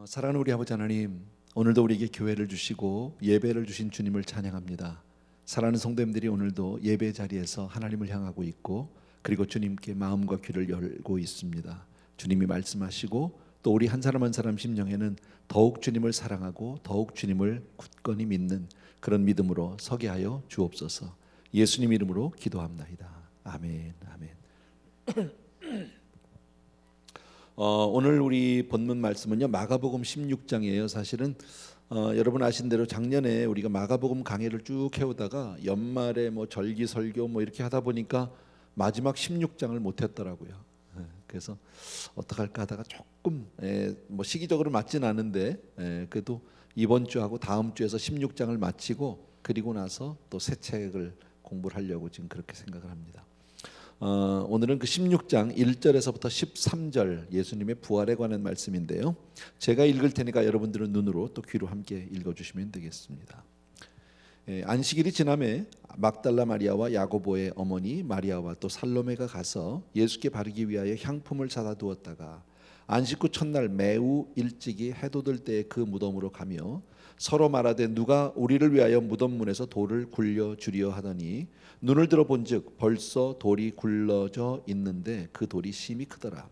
사랑하는 우리 아버지 하나님, 오늘도 우리에게 교회를 주시고 예배를 주신 주님을 찬양합니다. 사랑하는 성도님들이 오늘도 예배 자리에서 하나님을 향하고 있고, 그리고 주님께 마음과 귀를 열고 있습니다. 주님이 말씀하시고 또 우리 한 사람 한 사람 심령에는 더욱 주님을 사랑하고 더욱 주님을 굳건히 믿는 그런 믿음으로 서게 하여 주옵소서. 예수님 이름으로 기도합나이다. 아멘. 아멘. 오늘 우리 본문 말씀은요, 마가복음 16장이에요. 사실은 여러분 아신 대로 작년에 우리가 마가복음 강해를 쭉 해오다가 연말에 뭐 절기 설교 뭐 이렇게 하다 보니까 마지막 16장을 못했더라고요. 그래서 어떡할까 하다가 조금 뭐 시기적으로 맞진 않은데 그래도 이번 주하고 다음 주에서 16장을 마치고 그리고 나서 또 새 책을 공부를 하려고 지금 그렇게 생각을 합니다. 오늘은 그 16장 1절에서부터 13절 예수님의 부활에 관한 말씀인데요. 제가 읽을 테니까 여러분들은 눈으로 또 귀로 함께 읽어주시면 되겠습니다. 안식일이 지남에 막달라 마리아와 야고보의 어머니 마리아와 또 살로메가 가서 예수께 바르기 위하여 향품을 사다 두었다가 안식 후 첫날 매우 일찍이 해돋을 때에 그 무덤으로 가며 서로 말하되 누가 우리를 위하여 무덤 문에서 돌을 굴려 주리여 하더니 눈을 들어 본즉 벌써 돌이 굴러져 있는데 그 돌이 심히 크더라.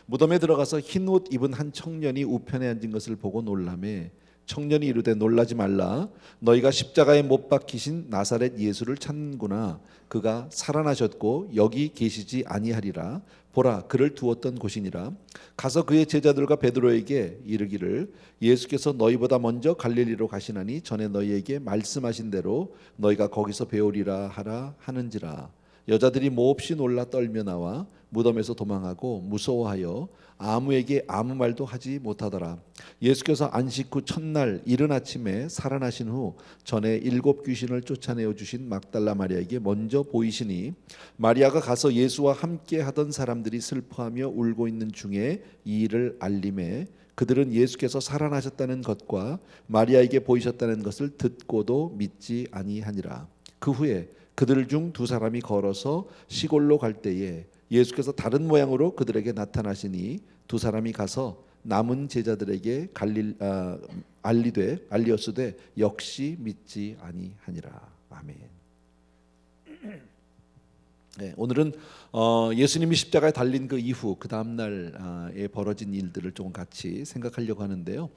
무덤에 들어가서 흰 옷 입은 한 청년이 우편에 앉은 것을 보고 놀라매 청년이 이르되 놀라지 말라. 너희가 십자가에 못 박히신 나사렛 예수를 찾는구나. 그가 살아나셨고 여기 계시지 아니하리라. 보라, 그를 두었던 곳이니라. 가서 그의 제자들과 베드로에게 이르기를 예수께서 너희보다 먼저 갈릴리로 가시나니 전에 너희에게 말씀하신 대로 너희가 거기서 배우리라 하라 하는지라. 여자들이 몹시 놀라 떨며 나와 무덤에서 도망하고 무서워하여 아무에게 아무 말도 하지 못하더라. 예수께서 안식 후 첫날 이른 아침에 살아나신 후 전에 7 귀신을 쫓아내어 주신 막달라 마리아에게 먼저 보이시니 마리아가 가서 예수와 함께 하던 사람들이 슬퍼하며 울고 있는 중에 이 일을 알림에 그들은 예수께서 살아나셨다는 것과 마리아에게 보이셨다는 것을 듣고도 믿지 아니하니라. 그 후에 그들 중 2사람이 걸어서 시골로 갈 때에 예수께서 다른 모양으로 그들에게 나타나시니 2사람이 가서 남은 제자들에게 알리었으되 역시 믿지 아니하니라. 아멘. 네, 오늘은 예수님이 십자가에 달린 그 이후 그 다음 날에 벌어진 일들을 좀 같이 생각하려고 하는데요.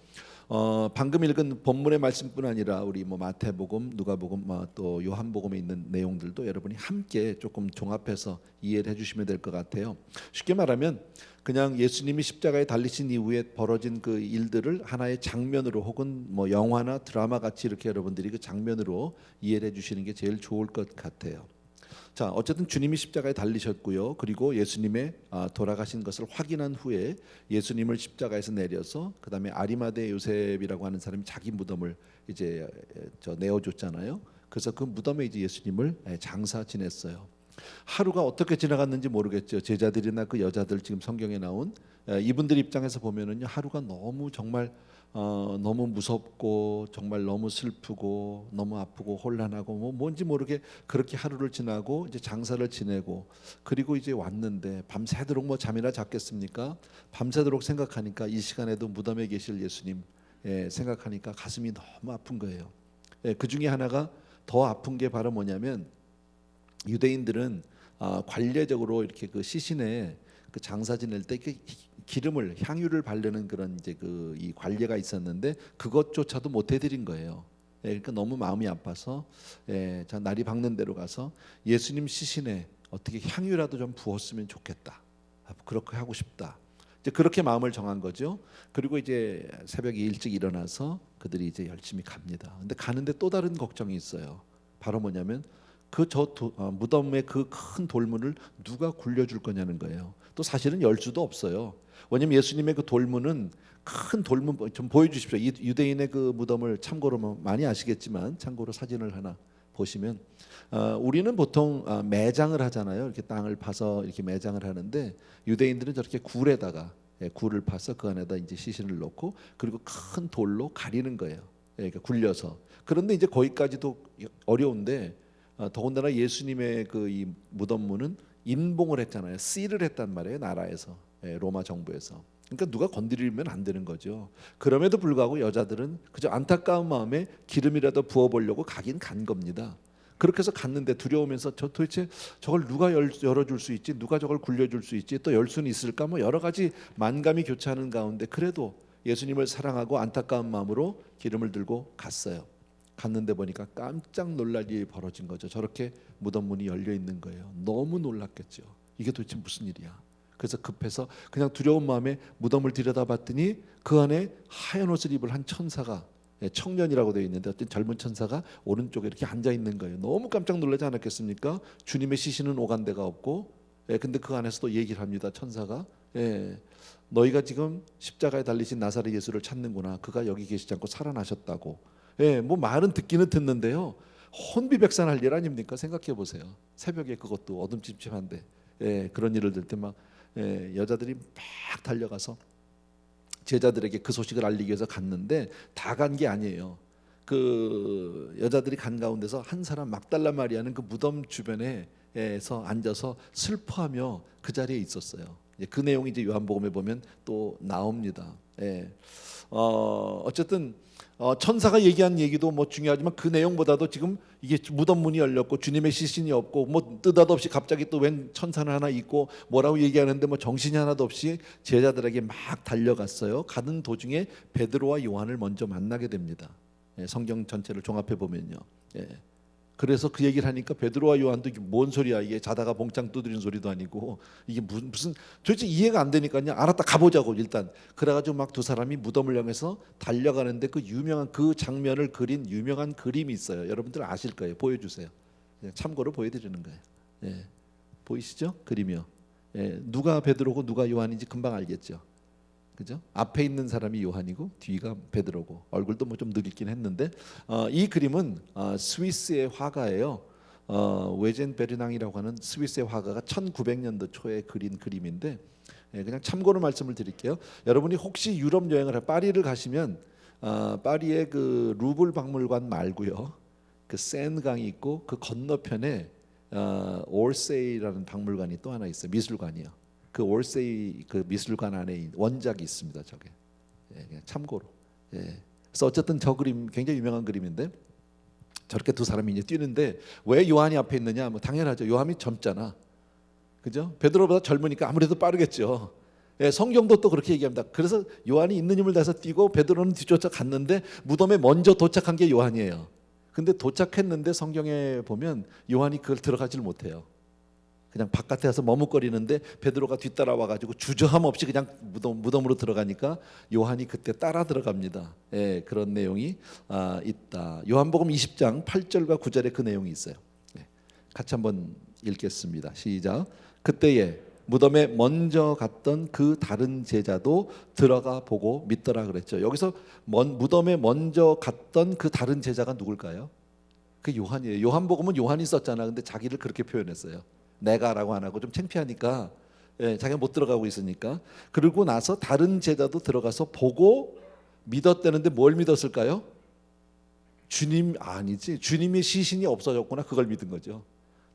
방금 읽은 본문의 말씀뿐 아니라 우리 뭐 마태복음, 누가복음, 또 요한복음에 있는 내용들도 여러분이 함께 조금 종합해서 이해를 해주시면 될 것 같아요. 쉽게 말하면 그냥 예수님이 십자가에 달리신 이후에 벌어진 그 일들을 하나의 장면으로 혹은 뭐 영화나 드라마 같이 이렇게 여러분들이 그 장면으로 이해를 해주시는 게 제일 좋을 것 같아요. 자, 어쨌든 주님이 십자가에 달리셨고요. 그리고 예수님의 돌아가신 것을 확인한 후에 예수님을 십자가에서 내려서 그 다음에 아리마대 요셉이라고 하는 사람이 자기 무덤을 이제 내어줬잖아요. 그래서 그 무덤에 이제 예수님을 장사 지냈어요. 하루가 어떻게 지나갔는지 모르겠죠. 제자들이나 그 여자들 지금 성경에 나온 이분들 입장에서 보면은요, 하루가 너무 정말 너무 무섭고 정말 너무 슬프고 너무 아프고 혼란하고 뭐 뭔지 모르게 그렇게 하루를 지나고 이제 장사를 지내고 그리고 이제 왔는데 밤새도록 뭐 잠이나 잤겠습니까? 밤새도록 생각하니까 이 시간에도 무덤에 계실 예수님 생각하니까 가슴이 너무 아픈 거예요. 그 중에 하나가 더 아픈 게 바로 뭐냐면 유대인들은 관례적으로 이렇게 그 시신에 그 장사 지낼 때 기름을 향유를 바르는 그런 이제 그 이 관례가 있었는데 그것조차도 못 해드린 거예요. 그러니까 너무 마음이 아파서 자 날이 밝는 대로 가서 예수님 시신에 어떻게 향유라도 좀 부었으면 좋겠다. 그렇게 하고 싶다. 이제 그렇게 마음을 정한 거죠. 그리고 이제 새벽에 일찍 일어나서 그들이 이제 열심히 갑니다. 근데 가는데 또 다른 걱정이 있어요. 바로 뭐냐면 무덤의 그 큰 돌문을 누가 굴려줄 거냐는 거예요. 또 사실은 열 수도 없어요. 왜냐면 예수님의 그 돌문은 큰 돌문 좀 보여주십시오. 유대인의 그 무덤을 참고로 뭐 많이 아시겠지만 참고로 사진을 하나 보시면 우리는 보통 매장을 하잖아요. 이렇게 땅을 파서 이렇게 매장을 하는데 유대인들은 저렇게 굴에다가 굴을 파서 그 안에다 이제 시신을 넣고 그리고 큰 돌로 가리는 거예요. 그러니까 굴려서. 그런데 이제 거기까지도 어려운데 더군다나 예수님의 그 이 무덤문은 인봉을 했잖아요. 씨를 했단 말이에요. 나라에서 로마 정부에서. 그러니까 누가 건드리면 안 되는 거죠. 그럼에도 불구하고 여자들은 그저 안타까운 마음에 기름이라도 부어보려고 가긴 간 겁니다. 그렇게 해서 갔는데 두려우면서 저 도대체 저걸 누가 열어줄 수 있지? 누가 저걸 굴려줄 수 있지? 또 열 수는 있을까? 뭐 여러 가지 만감이 교차하는 가운데 그래도 예수님을 사랑하고 안타까운 마음으로 기름을 들고 갔어요. 갔는데 보니까 깜짝 놀랄 일이 벌어진 거죠. 저렇게 무덤 문이 열려 있는 거예요. 너무 놀랐겠죠. 이게 도대체 무슨 일이야? 그래서 급해서 그냥 두려운 마음에 무덤을 들여다봤더니 그 안에 하얀 옷을 입은 한 천사가, 청년이라고 되어 있는데 어떤 젊은 천사가 오른쪽에 이렇게 앉아 있는 거예요. 너무 깜짝 놀라지 않았겠습니까? 주님의 시신은 오간 데가 없고, 근데 그 안에서도 얘기를 합니다. 천사가, 너희가 지금 십자가에 달리신 나사렛 예수를 찾는구나. 그가 여기 계시지 않고 살아나셨다고. 뭐 말은 듣기는 듣는데요. 혼비백산할 일 아닙니까? 생각해 보세요. 새벽에 그것도 어둠침침한데, 그런 일을 들 때 막 여자들이 막 달려가서 제자들에게 그 소식을 알리기 위해서 갔는데 다 간 게 아니에요. 그 여자들이 간 가운데서 한 사람 막달라 마리아는 그 무덤 주변에서 앉아서 슬퍼하며 그 자리에 있었어요. 그 내용이 이제 요한복음에 보면 또 나옵니다. 어쨌든 천사가 얘기한 얘기도 뭐 중요하지만 그 내용보다도 지금 이게 무덤 문이 열렸고 주님의 시신이 없고 뭐 느닷없이 갑자기 또 웬 천사는 하나 있고 뭐라고 얘기하는데 뭐 정신이 하나도 없이 제자들에게 막 달려갔어요. 가는 도중에 베드로와 요한을 먼저 만나게 됩니다. 성경 전체를 종합해 보면요. 그래서 그 얘기를 하니까 베드로와 요한도 이게 뭔 소리야, 이게 자다가 봉창 두드리는 소리도 아니고 이게 무슨 도대체 이해가 안 되니까요. 알았다, 가보자고 일단. 그래가지고 막 두 사람이 무덤을 향해서 달려가는데 그 유명한 그 장면을 그린 유명한 그림이 있어요. 여러분들 아실 거예요. 보여주세요. 참고로 보여드리는 거예요. 보이시죠? 그림이요. 누가 베드로고 누가 요한인지 금방 알겠죠. 그죠? 앞에 있는 사람이 요한이고 뒤가 베드로고 얼굴도 뭐 좀 늙긴 했는데 이 그림은 스위스의 화가예요. 외젠 베르낭이라고 하는 스위스의 화가가 1900년도 초에 그린 그림인데 그냥 참고로 말씀을 드릴게요. 여러분이 혹시 유럽 여행을 파리를 가시면 파리의 그 루블 박물관 말고요, 그 센강이 있고 그 건너편에 올세이라는 박물관이 또 하나 있어요. 미술관이요. 그 올세이 그 미술관 안에 원작이 있습니다. 저게 그냥 참고로. 그래서 어쨌든 저 그림 굉장히 유명한 그림인데 저렇게 두 사람이 이제 뛰는데 왜 요한이 앞에 있느냐? 뭐 당연하죠. 요한이 젊잖아, 그죠? 베드로보다 젊으니까 아무래도 빠르겠죠. 성경도 또 그렇게 얘기합니다. 그래서 요한이 있는 힘을 다해서 뛰고 베드로는 뒤쫓아 갔는데 무덤에 먼저 도착한 게 요한이에요. 근데 도착했는데 성경에 보면 요한이 그걸 들어가질 못해요. 그냥 바깥에 가서 머뭇거리는데 베드로가 뒤따라와 가지고 주저함 없이 그냥 무덤으로 들어가니까 요한이 그때 따라 들어갑니다. 그런 내용이 있다. 요한복음 20장 8절과 9절에 그 내용이 있어요. 같이 한번 읽겠습니다. 시작. 그때에 무덤에 먼저 갔던 그 다른 제자도 들어가 보고 믿더라 그랬죠. 여기서 무덤에 먼저 갔던 그 다른 제자가 누굴까요? 그 요한이에요. 요한복음은 요한이 썼잖아. 근데 자기를 그렇게 표현했어요. 내가라고 안 하고 좀 창피하니까, 자기가 못 들어가고 있으니까. 그러고 나서 다른 제자도 들어가서 보고 믿었다는데 뭘 믿었을까요? 주님 아니지. 주님의 시신이 없어졌구나. 그걸 믿은 거죠.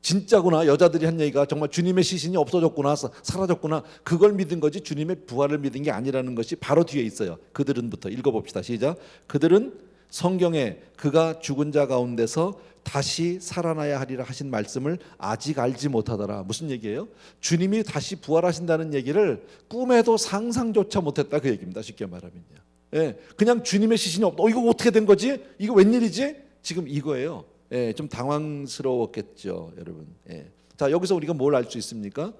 진짜구나. 여자들이 한 얘기가 정말 주님의 시신이 없어졌구나, 사라졌구나. 그걸 믿은 거지 주님의 부활을 믿은 게 아니라는 것이 바로 뒤에 있어요. 그들은부터 읽어봅시다. 시작. 그들은 성경에 그가 죽은 자 가운데서 다시 살아나야 하리라 하신 말씀을 아직 알지 못하더라. 무슨 얘기예요? 주님이 다시 부활하신다는 얘기를 꿈에도 상상조차 못했다, 그 얘기입니다. 쉽게 말하면요. 그냥 주님의 시신이 없다. 이거 어떻게 된 거지? 이거 웬일이지? 지금 이거예요. 좀 당황스러웠겠죠, 여러분. 자, 여기서 우리가 뭘 알 수 있습니까?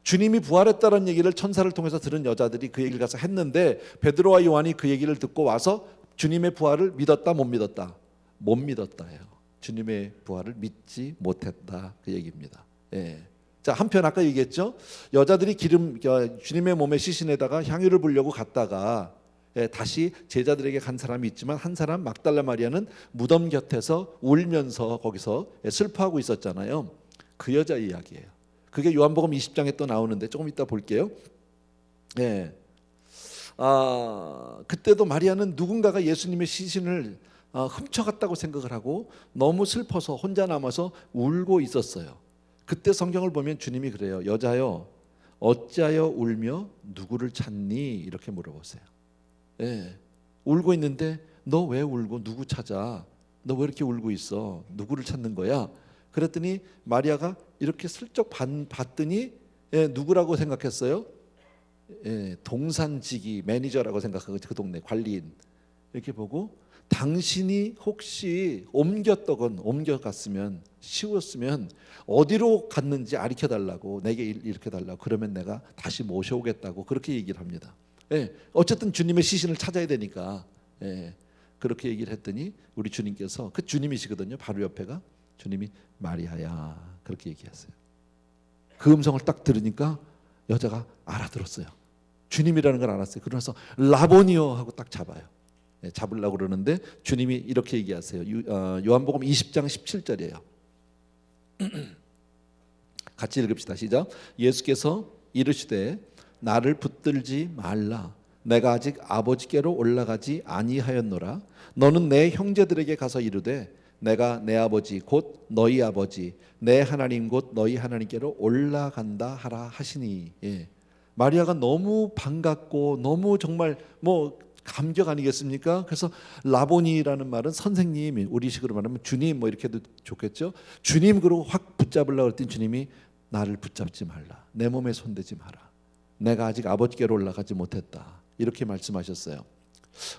주님이 부활했다는 얘기를 천사를 통해서 들은 여자들이 그 얘기를 가서 했는데 베드로와 요한이 그 얘기를 듣고 와서 주님의 부활을 믿었다, 못 믿었다? 못 믿었다예요. 주님의 부활을 믿지 못했다, 그 얘기입니다. 자, 한편 아까 얘기했죠. 여자들이 주님의 몸에 시신에다가 향유를 부려고 갔다가 다시 제자들에게 간 사람이 있지만 한 사람 막달라 마리아는 무덤 곁에서 울면서 거기서 슬퍼하고 있었잖아요. 그 여자 이야기예요. 그게 요한복음 20장에 또 나오는데 조금 이따 볼게요. 그때도 마리아는 누군가가 예수님의 시신을 훔쳐갔다고 생각을 하고 너무 슬퍼서 혼자 남아서 울고 있었어요. 그때 성경을 보면 주님이 그래요. 여자여, 어찌하여 울며 누구를 찾니? 이렇게 물어보세요. 예, 울고 있는데 너 왜 울고 누구 찾아? 너 왜 이렇게 울고 있어? 누구를 찾는 거야? 그랬더니 마리아가 이렇게 슬쩍 봤더니 누구라고 생각했어요? 동산지기 매니저라고 생각하고 그 동네 관리인 이렇게 보고 당신이 혹시 옮겨갔으면 쉬웠으면 어디로 갔는지 가르쳐 달라고 내게 이렇게 달라고 그러면 내가 다시 모셔오겠다고 그렇게 얘기를 합니다. 어쨌든 주님의 시신을 찾아야 되니까 그렇게 얘기를 했더니 우리 주님께서 그 주님이시거든요. 바로 옆에가 주님이 마리아야 그렇게 얘기했어요. 그 음성을 딱 들으니까 여자가 알아들었어요. 주님이라는 걸 알았어요. 그러면서 라보니오 하고 딱 잡아요. 잡으려고 그러는데 주님이 이렇게 얘기하세요. 요한복음 20장 17절이에요. 같이 읽읍시다. 시작. 예수께서 이르시되 나를 붙들지 말라. 내가 아직 아버지께로 올라가지 아니하였노라. 너는 내 형제들에게 가서 이르되 내가 내 아버지 곧 너희 아버지 내 하나님 곧 너희 하나님께로 올라간다 하라 하시니. 마리아가 너무 반갑고 너무 정말 감격 아니겠습니까? 그래서 라보니라는 말은 선생님, 우리식으로 말하면 주님 이렇게도 좋겠죠. 주님 그러고 확 붙잡으려고 했더니 주님이 나를 붙잡지 말라. 내 몸에 손대지 마라. 내가 아직 아버지께로 올라가지 못했다. 이렇게 말씀하셨어요.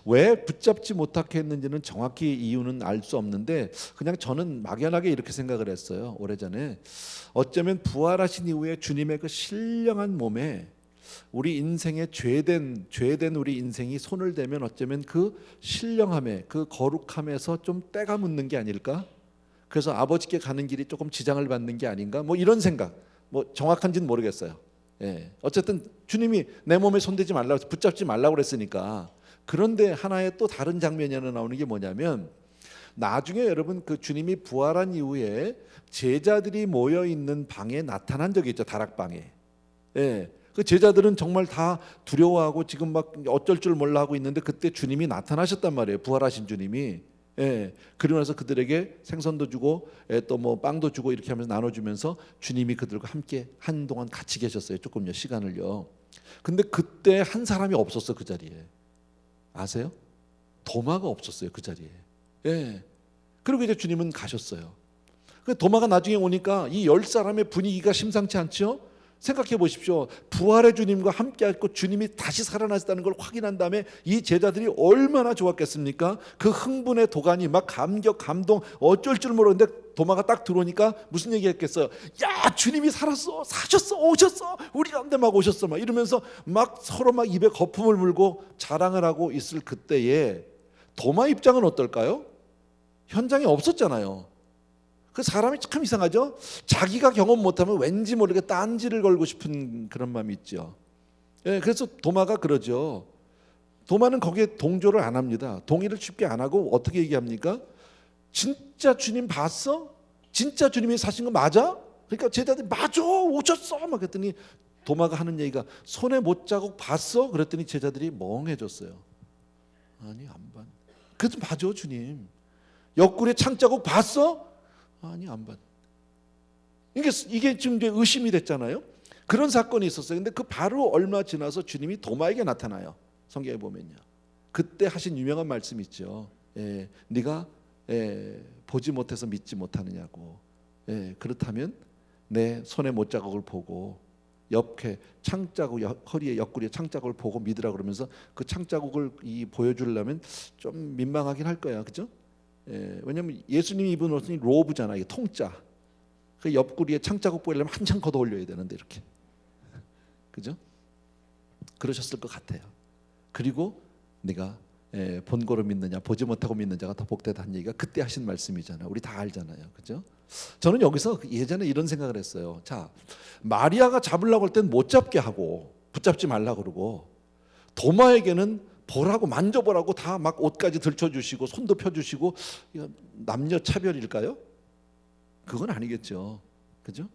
왜 붙잡지 못하게 했는지는 정확히 이유는 알 수 없는데 그냥 저는 막연하게 이렇게 생각을 했어요. 오래전에 어쩌면 부활하신 이후에 주님의 그 신령한 몸에 우리 인생의 죄된 우리 인생이 손을 대면 어쩌면 그 신령함에 그 거룩함에서 좀 때가 묻는 게 아닐까? 그래서 아버지께 가는 길이 조금 지장을 받는 게 아닌가? 이런 생각. 정확한지는 모르겠어요. 어쨌든 주님이 내 몸에 손대지 말라고 붙잡지 말라고 그랬으니까. 그런데 하나의 또 다른 장면이 하나 나오는 게 뭐냐면 나중에 여러분 그 주님이 부활한 이후에 제자들이 모여 있는 방에 나타난 적이 있죠. 다락방에. 그 제자들은 정말 다 두려워하고 지금 막 어쩔 줄 몰라 하고 있는데 그때 주님이 나타나셨단 말이에요. 부활하신 주님이. 그러고 나서 그들에게 생선도 주고 또 빵도 주고 이렇게 하면서 나눠주면서 주님이 그들과 함께 한동안 같이 계셨어요. 조금요 시간을요. 근데 그때 한 사람이 없었어 그 자리에. 아세요? 도마가 없었어요 그 자리에. 그리고 이제 주님은 가셨어요. 도마가 나중에 오니까 이 10사람의 분위기가 심상치 않죠? 생각해 보십시오. 부활의 주님과 함께했고 주님이 다시 살아나셨다는 걸 확인한 다음에 이 제자들이 얼마나 좋았겠습니까? 그 흥분의 도가니 막 감격 감동 어쩔 줄 모르는데 도마가 딱 들어오니까 무슨 얘기했겠어요? 야 주님이 살았어 사셨어 오셨어 우리 가운데 막 오셨어 막 이러면서 막 서로 막 입에 거품을 물고 자랑을 하고 있을 그때에 도마 입장은 어떨까요? 현장에 없었잖아요. 그 사람이 참 이상하죠. 자기가 경험 못하면 왠지 모르게 딴지를 걸고 싶은 그런 마음이 있죠. 그래서 도마가 그러죠. 도마는 거기에 동조를 안 합니다. 동의를 쉽게 안 하고 어떻게 얘기합니까? 진짜 주님 봤어? 진짜 주님이 사신 거 맞아? 그러니까 제자들이 맞아 오셨어 막 그랬더니 도마가 하는 얘기가 손에 못자국 봤어? 그랬더니 제자들이 멍해졌어요. 아니 안 봤. 그래도 맞아 주님. 옆구리에 창자국 봤어? 아니 안 봤. 이게 지금 이제 의심이 됐잖아요. 그런 사건이 있었어요. 근데 그 바로 얼마 지나서 주님이 도마에게 나타나요. 성경에 보면요. 그때 하신 유명한 말씀 있죠. 네가 보지 못해서 믿지 못하느냐고. 그렇다면 내 손에 못자국을 보고 옆에 창자국 허리에 옆구리에 창자국을 보고 믿으라 그러면서 그 창자국을 보여주려면 좀 민망하긴 할 거야, 그죠? 왜냐하면 예수님이 입은 옷은 로브잖아요. 통짜. 그 옆구리에 창자국 보이려면 한참 걷어 올려야 되는데 이렇게, 그죠? 그러셨을 것 같아요. 그리고 네가 본고로 믿느냐 보지 못하고 믿는 자가 더 복되다 한 얘기가 그때 하신 말씀이잖아요. 우리 다 알잖아요, 그죠? 저는 여기서 예전에 이런 생각을 했어요. 자, 마리아가 잡으려고 할 땐 못 잡게 하고 붙잡지 말라 그러고 도마에게는 보라고 만져보라고 다 막 옷까지 들춰주시고 손도 펴주시고 이거 남녀 차별일까요? 그건 아니겠죠, 그죠?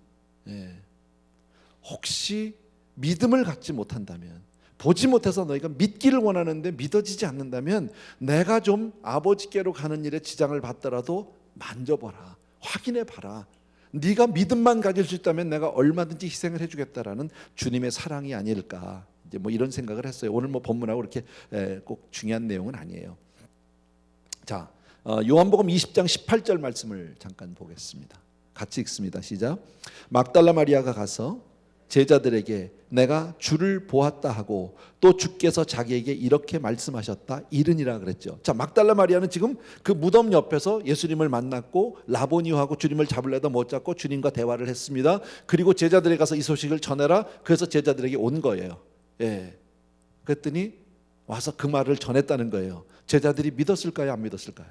혹시 믿음을 갖지 못한다면 보지 못해서 너희가 믿기를 원하는데 믿어지지 않는다면 내가 좀 아버지께로 가는 일에 지장을 받더라도 만져봐라 확인해봐라 네가 믿음만 가질 수 있다면 내가 얼마든지 희생을 해주겠다라는 주님의 사랑이 아닐까, 이제 뭐 이런 생각을 했어요. 오늘 뭐 본문하고 그렇게 꼭 중요한 내용은 아니에요. 자, 요한복음 20장 18절 말씀을 잠깐 보겠습니다. 같이 읽습니다. 시작. 막달라 마리아가 가서 제자들에게 내가 주를 보았다 하고 또 주께서 자기에게 이렇게 말씀하셨다 이르니라 그랬죠. 자, 막달라 마리아는 지금 그 무덤 옆에서 예수님을 만났고 라보니오하고 주님을 잡으려다 못 잡고 주님과 대화를 했습니다. 그리고 제자들에게 가서 이 소식을 전해라. 그래서 제자들에게 온 거예요. 예. 그랬더니 와서 그 말을 전했다는 거예요. 제자들이 믿었을까요? 안 믿었을까요?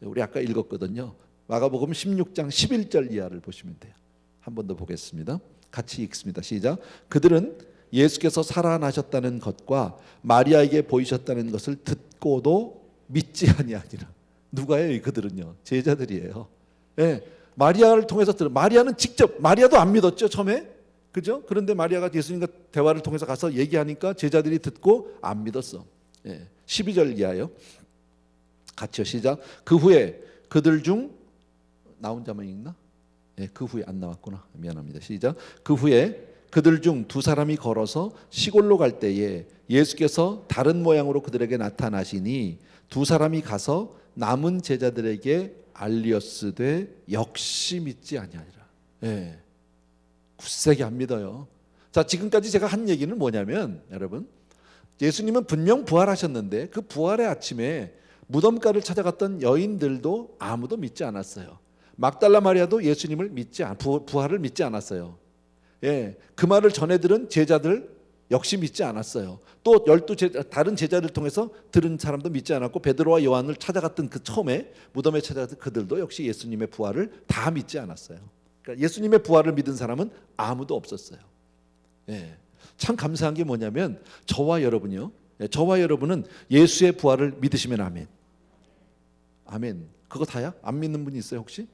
우리 아까 읽었거든요. 마가복음 16장 11절 이하를 보시면 돼요. 한 번 더 보겠습니다. 같이 읽습니다. 시작. 그들은 예수께서 살아나셨다는 것과 마리아에게 보이셨다는 것을 듣고도 믿지 아니하니라. 누가요? 이 그들은요, 제자들이에요. 예, 마리아를 통해서 마리아는 직접, 마리아도 안 믿었죠 처음에, 그죠? 그런데 마리아가 예수님과 대화를 통해서 가서 얘기하니까 제자들이 듣고 안 믿었어. 예, 12절 이하요. 같이요. 시작. 그 후에 그들 중 나 혼자만 읽나? 예, 그 후에 안 나왔구나. 미안합니다. 시작. 그 후에 그들 중 두 사람이 걸어서 시골로 갈 때에 예수께서 다른 모양으로 그들에게 나타나시니 두 사람이 가서 남은 제자들에게 알리었으되 역시 믿지 아니하니라. 예, 굳세게 안 믿어요. 자, 지금까지 제가 한 얘기는 뭐냐면, 여러분, 예수님은 분명 부활하셨는데 그 부활의 아침에 무덤가를 찾아갔던 여인들도 아무도 믿지 않았어요. 막달라 마리아도 예수님을 부활을 믿지 않았어요. 예, 그 말을 전해들은 제자들 역시 믿지 않았어요. 또 다른 제자를 통해서 들은 사람도 믿지 않았고, 베드로와 요한을 찾아갔던 그 처음에 무덤에 찾아갔던 그들도 역시 예수님의 부활을 다 믿지 않았어요. 그러니까 예수님의 부활을 믿은 사람은 아무도 없었어요. 예, 참 감사한 게 뭐냐면 저와 여러분이요, 저와 여러분은 예수의 부활을 믿으시면 아멘. 아멘. 그거 다야? 안 믿는 분이 있어요 혹시?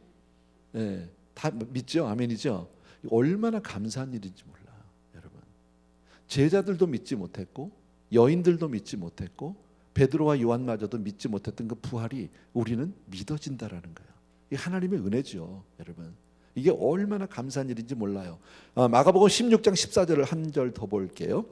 예, 다 믿죠? 아멘이죠? 얼마나 감사한 일인지 몰라요, 여러분. 제자들도 믿지 못했고 여인들도 믿지 못했고 베드로와 요한마저도 믿지 못했던 그 부활이 우리는 믿어진다라는 거예요. 이게 하나님의 은혜죠, 여러분. 이게 얼마나 감사한 일인지 몰라요. 마가복음 16장 14절을 한 절 더 볼게요.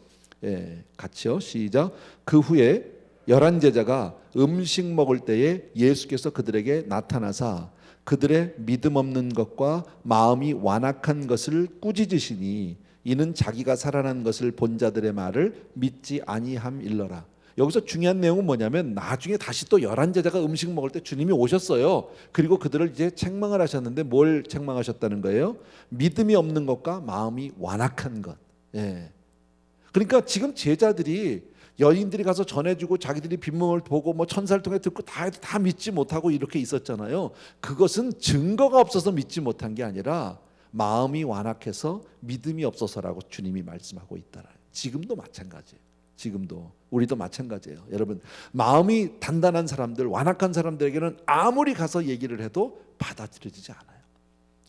예, 같이요. 시작. 그 후에 11제자가 음식 먹을 때에 예수께서 그들에게 나타나사 그들의 믿음 없는 것과 마음이 완악한 것을 꾸짖으시니 이는 자기가 살아난 것을 본 자들의 말을 믿지 아니함일러라. 여기서 중요한 내용은 뭐냐면 나중에 다시 또 11제자가 음식 먹을 때 주님이 오셨어요. 그리고 그들을 이제 책망을 하셨는데 뭘 책망하셨다는 거예요? 믿음이 없는 것과 마음이 완악한 것. 예. 그러니까 지금 제자들이 여인들이 가서 전해주고 자기들이 빈몸을 보고 뭐 천사를 통해 듣고 다 해도 다 믿지 못하고 이렇게 있었잖아요. 그것은 증거가 없어서 믿지 못한 게 아니라 마음이 완악해서 믿음이 없어서라고 주님이 말씀하고 있다라. 지금도 마찬가지예요. 지금도 우리도 마찬가지예요. 여러분, 마음이 단단한 사람들, 완악한 사람들에게는 아무리 가서 얘기를 해도 받아들여지지 않아요.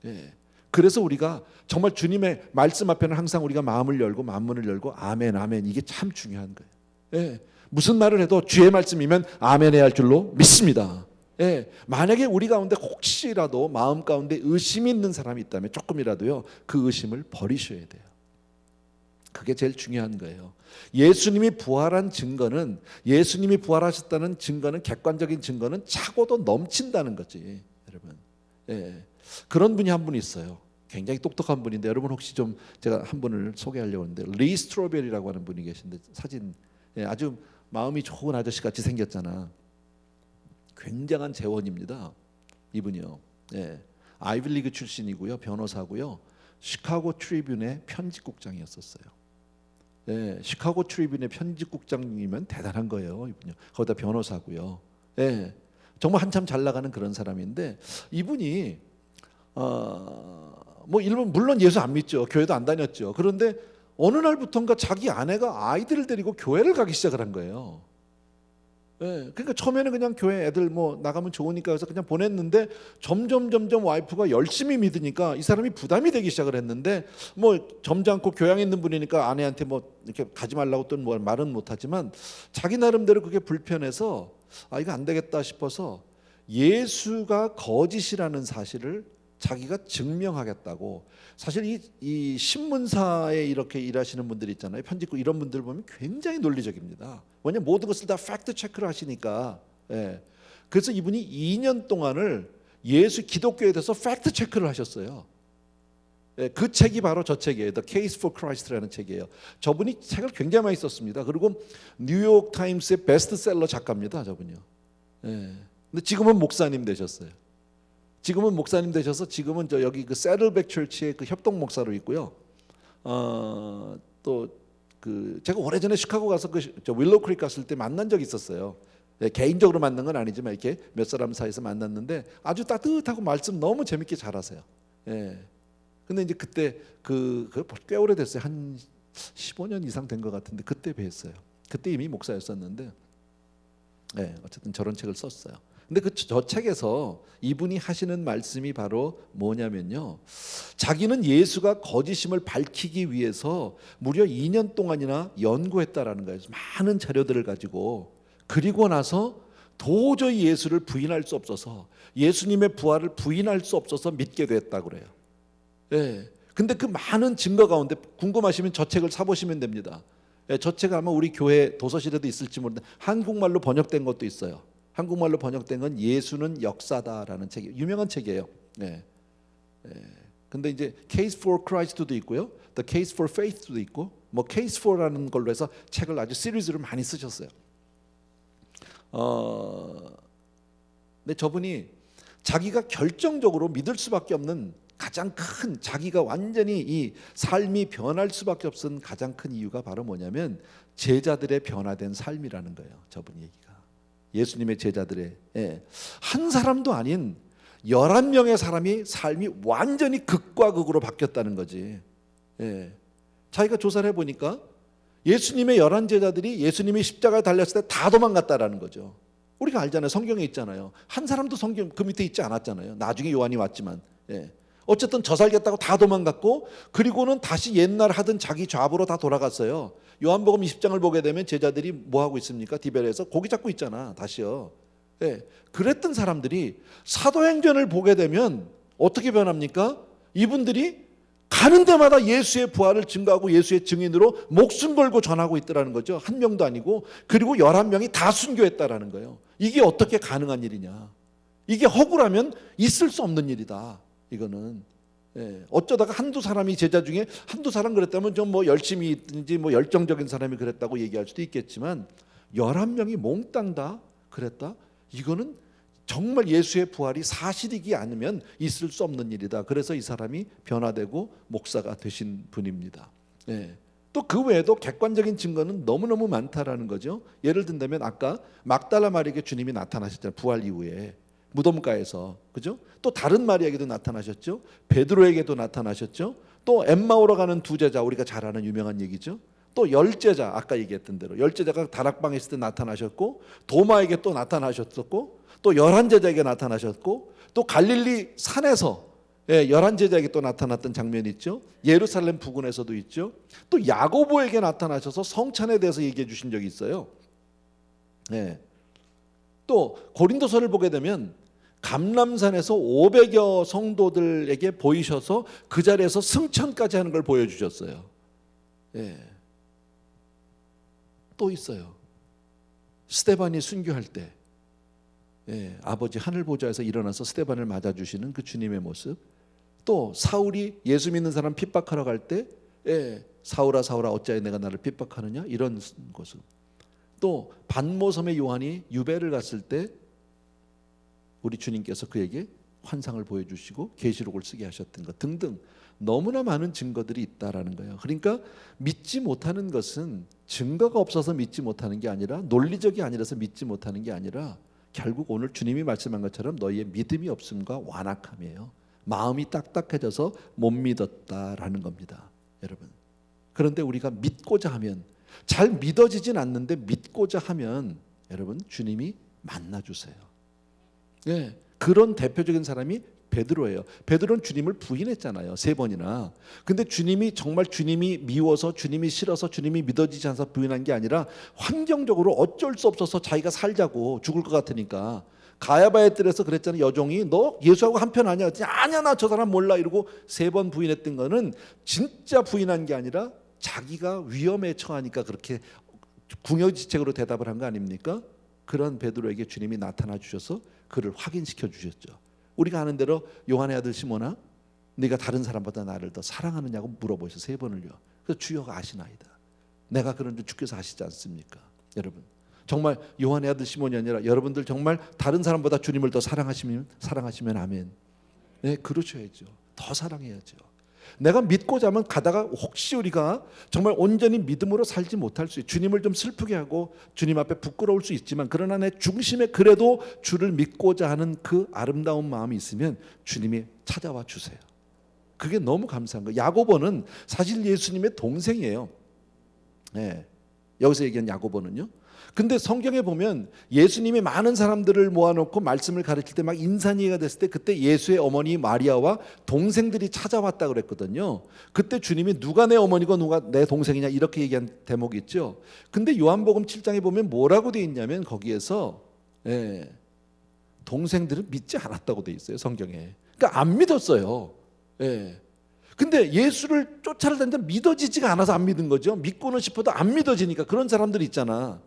예. 그래서 우리가 정말 주님의 말씀 앞에는 항상 우리가 마음을 열고 만문을 열고 아멘 아멘, 이게 참 중요한 거예요. 예, 무슨 말을 해도 주의 말씀이면 아멘해야 할 줄로 믿습니다. 예, 만약에 우리 가운데 혹시라도 마음 가운데 의심이 있는 사람이 있다면 조금이라도요, 그 의심을 버리셔야 돼요. 그게 제일 중요한 거예요. 예수님이 부활한 증거는, 예수님이 부활하셨다는 증거는, 객관적인 증거는 차고도 넘친다는 거지, 여러분. 예, 그런 분이 한 분 있어요. 굉장히 똑똑한 분인데 여러분 혹시 좀 제가 한 분을 소개하려고 하는데, 리 스트로베리라고 하는 분이 계신데 사진, 예, 아주 마음이 좋은 아저씨 같이 생겼잖아. 굉장한 재원입니다, 이분이요. 예, 아이비리그 출신이고요, 변호사고요, 시카고 트리뷴의 편집국장이었었어요. 예, 시카고 트리뷴의 편집국장이면 대단한 거예요, 이분요. 거기다 변호사고요. 예, 정말 한참 잘 나가는 그런 사람인데 이분이 뭐 일본 물론 예수 안 믿죠, 교회도 안 다녔죠. 그런데 어느 날부턴가 자기 아내가 아이들을 데리고 교회를 가기 시작을 한 거예요. 예, 그러니까 처음에는 그냥 교회 애들 뭐 나가면 좋으니까 해서 그냥 보냈는데 점점 와이프가 열심히 믿으니까 이 사람이 부담이 되기 시작을 했는데, 뭐 점잖고 교양 있는 분이니까 아내한테 뭐 이렇게 가지 말라고 또 뭐 말은 못하지만 자기 나름대로 그게 불편해서 이거 안 되겠다 싶어서 예수가 거짓이라는 사실을 자기가 증명하겠다고. 사실 이 신문사에 이렇게 일하시는 분들 있잖아요. 편집국 이런 분들 보면 굉장히 논리적입니다. 왜냐하면 모든 것을 다 팩트 체크를 하시니까. 예. 그래서 이분이 2년 동안을 예수 기독교에 대해서 팩트 체크를 하셨어요. 예, 그 책이 바로 저 책이에요. The Case for Christ라는 책이에요. 저분이 책을 굉장히 많이 썼습니다. 그리고 뉴욕 타임스의 베스트셀러 작가입니다. 저분이요. 예. 근데 지금은 목사님 되셨어요. 지금은 목사님 되셔서 지금은 저 여기 그 세들백 철치의 그 협동 목사로 있고요. 또 그 제가 오래전에 시카고 가서 그 저 윌로우 크릭 갔을 때 만난 적이 있었어요. 예, 개인적으로 만난 건 아니지만 이렇게 몇 사람 사이에서 만났는데 아주 따뜻하고 말씀 너무 재밌게 잘하세요. 예. 근데 이제 그때 꽤 오래됐어요. 한 15년 이상 된 것 같은데 그때 뵀어요. 그때 이미 목사였었는데, 네, 어쨌든 저런 책을 썼어요. 근데 저 책에서 이분이 하시는 말씀이 바로 뭐냐면요, 자기는 예수가 거짓임을 밝히기 위해서 무려 2년 동안이나 연구했다라는 거예요. 많은 자료들을 가지고. 그리고 나서 도저히 예수를 부인할 수 없어서, 예수님의 부활을 부인할 수 없어서 믿게 됐다고 그래요. 예. 근데 그 많은 증거 가운데 궁금하시면 저 책을 사보시면 됩니다. 예, 저 책 아마 우리 교회 도서실에도 있을지 모르는데 한국말로 번역된 것도 있어요. 한국말로 번역된 건 예수는 역사다라는 책이 유명한 책이에요. 예. 예. 근데 이제 Case for Christ도 있고요, The Case for Faith도 있고, 뭐 Case for라는 걸로 해서 책을 아주 시리즈로 많이 쓰셨어요. 근데 저분이 자기가 결정적으로 믿을 수밖에 없는 가장 큰, 자기가 완전히 이 삶이 변할 수밖에 없은 가장 큰 이유가 바로 뭐냐면 제자들의 변화된 삶이라는 거예요. 저분 얘기가 예수님의 제자들의, 예, 한 사람도 아닌 11명의 사람이 삶이 완전히 극과 극으로 바뀌었다는 거지. 예. 자기가 조사를 해보니까 예수님의 11 제자들이 예수님이 십자가에 달렸을 때 다 도망갔다라는 거죠. 우리가 알잖아요. 성경에 있잖아요. 한 사람도 성경 그 밑에 있지 않았잖아요. 나중에 요한이 왔지만. 예. 어쨌든 저 살겠다고 다 도망갔고, 그리고는 다시 옛날 하던 자기 좌부로 다 돌아갔어요. 요한복음 20장을 보게 되면 제자들이 뭐 하고 있습니까? 디베레에서 고기 잡고 있잖아. 다시요. 예. 그랬던 사람들이 사도행전을 보게 되면 어떻게 변합니까? 이분들이 가는 데마다 예수의 부활을 증거하고 예수의 증인으로 목숨 걸고 전하고 있더라는 거죠. 한 명도 아니고. 그리고 11명이 다 순교했다라는 거예요. 이게 어떻게 가능한 일이냐? 이게 허구라면 있을 수 없는 일이다. 이거는, 예, 어쩌다가 한두 사람이 제자 중에 한두 사람 그랬다면 좀 뭐 열심히 있든지 뭐 열정적인 사람이 그랬다고 얘기할 수도 있겠지만 11명이 몽땅 다 그랬다? 이거는 정말 예수의 부활이 사실이기 않으면 있을 수 없는 일이다. 그래서 이 사람이 변화되고 목사가 되신 분입니다. 예. 또 그 외에도 객관적인 증거는 너무너무 많다라는 거죠. 예를 든다면 아까 막달라 마리에게 주님이 나타나셨잖아요. 부활 이후에 무덤가에서, 그죠? 또 다른 마리아에게도 나타나셨죠. 베드로에게도 나타나셨죠. 또 엠마오로 가는 두 제자, 우리가 잘 아는 유명한 얘기죠. 또 10제자, 아까 얘기했던 대로 10제자가 다락방에 있을 때 나타나셨고, 도마에게 또 나타나셨었고, 또 11제자에게 나타나셨고, 또 갈릴리 산에서 11제자에게 또 나타났던 장면이 있죠. 예루살렘 부근에서도 있죠. 또 야고보에게 나타나셔서 성찬에 대해서 얘기해 주신 적이 있어요. 네. 또 고린도서를 보게 되면 감람산에서 500여 성도들에게 보이셔서 그 자리에서 승천까지 하는 걸 보여주셨어요. 예. 또 있어요. 스데반이 순교할 때, 예, 아버지 하늘 보좌에서 일어나서 스데반을 맞아주시는 그 주님의 모습. 또 사울이 예수 믿는 사람 핍박하러 갈 때, 예, 사울아 사울아 어찌하여 내가 나를 핍박하느냐, 이런 모습. 또 반모섬의 요한이 유배를 갔을 때 우리 주님께서 그에게 환상을 보여주시고 계시록을 쓰게 하셨던 것 등등 너무나 많은 증거들이 있다라는 거예요. 그러니까 믿지 못하는 것은 증거가 없어서 믿지 못하는 게 아니라, 논리적이 아니라서 믿지 못하는 게 아니라, 결국 오늘 주님이 말씀한 것처럼 너희의 믿음이 없음과 완악함이에요. 마음이 딱딱해져서 못 믿었다라는 겁니다, 여러분. 그런데 우리가 믿고자 하면, 잘 믿어지진 않는데 믿고자 하면 여러분 주님이 만나주세요. 예, 그런 대표적인 사람이 베드로예요. 베드로는 주님을 부인했잖아요, 3번이나. 근데 주님이 정말 주님이 미워서, 주님이 싫어서, 주님이 믿어지지 않아서 부인한 게 아니라 환경적으로 어쩔 수 없어서 자기가 살자고, 죽을 것 같으니까 가야바의 뜰에서 그랬잖아요. 여종이 너 예수하고 한편 아니야? 아니야, 나 저 사람 몰라 이러고 3번 부인했던 거는 진짜 부인한 게 아니라 자기가 위험에 처하니까 그렇게 궁여지책으로 대답을 한 거 아닙니까? 그런 베드로에게 주님이 나타나 주셔서 그를 확인시켜 주셨죠. 우리가 아는 대로 요한의 아들 시몬아, 네가 다른 사람보다 나를 더 사랑하느냐고 물어보셔서 3번을요. 그래서 주여가 아시나이다. 내가 그런 줄 주께서 아시지 않습니까? 여러분, 정말 요한의 아들 시몬이 아니라 여러분들 정말 다른 사람보다 주님을 더 사랑하시면 아멘. 네, 그러셔야죠. 더 사랑해야죠. 내가 믿고 자면 가다가 혹시 우리가 정말 온전히 믿음으로 살지 못할 수 있어요. 주님을 좀 슬프게 하고 주님 앞에 부끄러울 수 있지만, 그러나 내 중심에 그래도 주를 믿고자 하는 그 아름다운 마음이 있으면 주님이 찾아와 주세요. 그게 너무 감사한 거예요. 야고보는 사실 예수님의 동생이에요. 네, 여기서 얘기한 야고보는요. 근데 성경에 보면 예수님이 많은 사람들을 모아놓고 말씀을 가르칠 때 막 인산이해가 됐을 때 그때 예수의 어머니 마리아와 동생들이 찾아왔다 그랬거든요. 그때 주님이 누가 내 어머니고 누가 내 동생이냐 이렇게 얘기한 대목이 있죠. 근데 요한복음 7장에 보면 뭐라고 돼 있냐면 거기에서 동생들은 믿지 않았다고 돼 있어요. 성경에. 그러니까 안 믿었어요. 근데 예수를 쫓아를 다니는데 믿어지지가 않아서 안 믿은 거죠. 믿고는 싶어도 안 믿어지니까. 그런 사람들이 있잖아.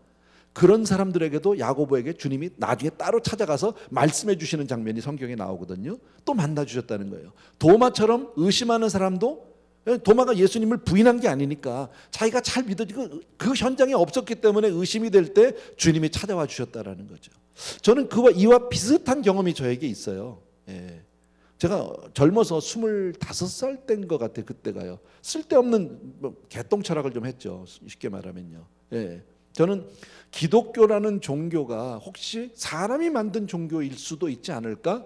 그런 사람들에게도 야고보에게 주님이 나중에 따로 찾아가서 말씀해 주시는 장면이 성경에 나오거든요. 또 만나 주셨다는 거예요. 도마처럼 의심하는 사람도, 도마가 예수님을 부인한 게 아니니까 자기가 잘 믿어지고 그 현장에 없었기 때문에 의심이 될 때 주님이 찾아와 주셨다라는 거죠. 저는 이와 비슷한 경험이 저에게 있어요. 제가 젊어서 25살 때인 것 같아요. 그때가요. 쓸데없는 개똥 철학을 좀 했죠. 쉽게 말하면요. 저는 기독교라는 종교가 혹시 사람이 만든 종교일 수도 있지 않을까?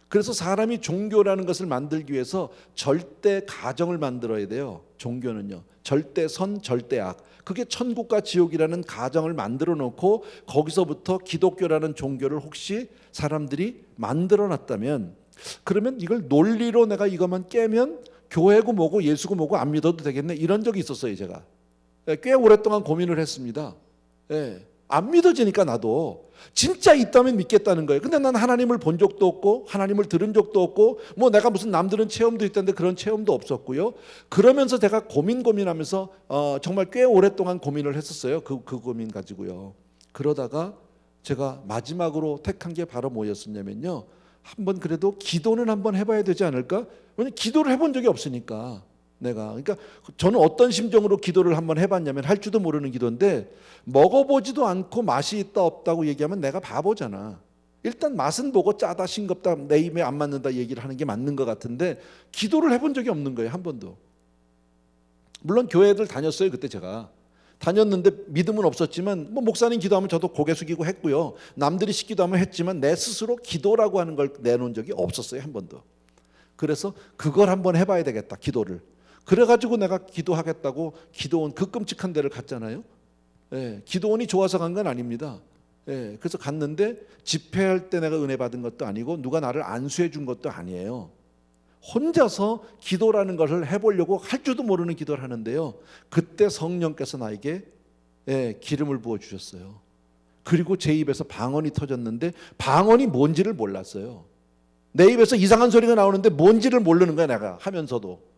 그래서 사람이 종교라는 것을 만들기 위해서 절대 가정을 만들어야 돼요. 종교는요. 절대 선, 절대 악. 그게 천국과 지옥이라는 가정을 만들어 놓고 거기서부터 기독교라는 종교를 혹시 사람들이 만들어 놨다면, 그러면 이걸 논리로 내가 이것만 깨면 교회고 뭐고 예수고 뭐고 안 믿어도 되겠네, 이런 적이 있었어요. 제가 꽤 오랫동안 고민을 했습니다. 안 믿어지니까 나도 진짜 있다면 믿겠다는 거예요. 근데 난 하나님을 본 적도 없고 하나님을 들은 적도 없고 뭐 내가 무슨 남들은 체험도 있다는데 그런 체험도 없었고요. 그러면서 제가 고민하면서 정말 꽤 오랫동안 고민을 했었어요. 그 고민 가지고요. 그러다가 제가 마지막으로 택한 게 바로 뭐였었냐면요, 한번 그래도 기도는 한번 해봐야 되지 않을까? 왜냐면 기도를 해본 적이 없으니까. 그러니까 저는 어떤 심정으로 기도를 한번 해봤냐면, 할 줄도 모르는 기도인데, 먹어보지도 않고 맛이 있다 없다고 얘기하면 내가 바보잖아. 일단 맛은 보고 짜다 싱겁다 내 입에 안 맞는다 얘기를 하는 게 맞는 것 같은데, 기도를 해본 적이 없는 거예요. 한 번도. 물론 교회들 다녔어요. 그때 제가 다녔는데 믿음은 없었지만 뭐 목사님 기도하면 저도 고개 숙이고 했고요. 남들이 시기도 하면 했지만 내 스스로 기도라고 하는 걸 내놓은 적이 없었어요. 한 번도. 그래서 그걸 한번 해봐야 되겠다, 기도를. 그래가지고 내가 기도하겠다고 기도원, 그 끔찍한 데를 갔잖아요. 기도원이 좋아서 간 건 아닙니다. 그래서 갔는데 집회할 때 내가 은혜 받은 것도 아니고 누가 나를 안수해 준 것도 아니에요. 혼자서 기도라는 것을 해보려고 할 줄도 모르는 기도를 하는데요, 그때 성령께서 나에게 기름을 부어주셨어요. 그리고 제 입에서 방언이 터졌는데 방언이 뭔지를 몰랐어요. 내 입에서 이상한 소리가 나오는데 뭔지를 모르는 거야 내가 하면서도.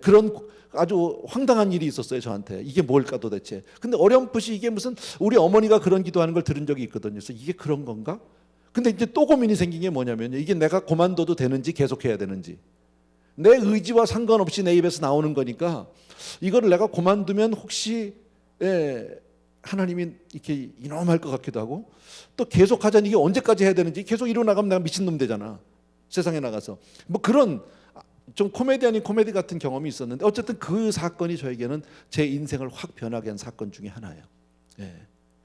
그런 아주 황당한 일이 있었어요 저한테. 이게 뭘까 도대체. 근데 어렴풋이 이게 무슨 우리 어머니가 그런 기도하는 걸 들은 적이 있거든요. 그래서 이게 그런 건가? 근데 이제 또 고민이 생긴 게 뭐냐면요, 이게 내가 그만둬도 되는지 계속해야 되는지. 내 의지와 상관없이 내 입에서 나오는 거니까 이거를 내가 그만두면 혹시 하나님이 이렇게 이놈할 것 같기도 하고, 또 계속하자니 이게 언제까지 해야 되는지, 계속 이러나가면 내가 미친놈 되잖아 세상에 나가서. 뭐 그런 좀 코미디 아닌 코미디 같은 경험이 있었는데, 어쨌든 그 사건이 저에게는 제 인생을 확 변하게 한 사건 중에 하나예요.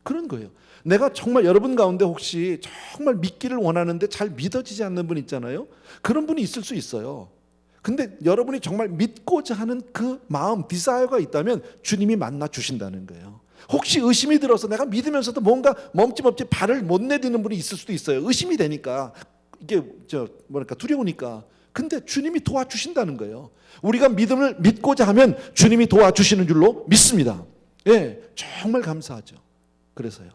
그런 거예요. 내가 정말 여러분 가운데 혹시 정말 믿기를 원하는데 잘 믿어지지 않는 분 있잖아요. 그런 분이 있을 수 있어요. 근데 여러분이 정말 믿고자 하는 그 마음, 디자이어가 있다면 주님이 만나 주신다는 거예요. 혹시 의심이 들어서 내가 믿으면서도 뭔가 멈칫멈칫 발을 못 내딛는 분이 있을 수도 있어요. 의심이 되니까, 이게 두려우니까. 근데 주님이 도와주신다는 거예요. 우리가 믿음을 믿고자 하면 주님이 도와주시는 줄로 믿습니다. 정말 감사하죠. 그래서요.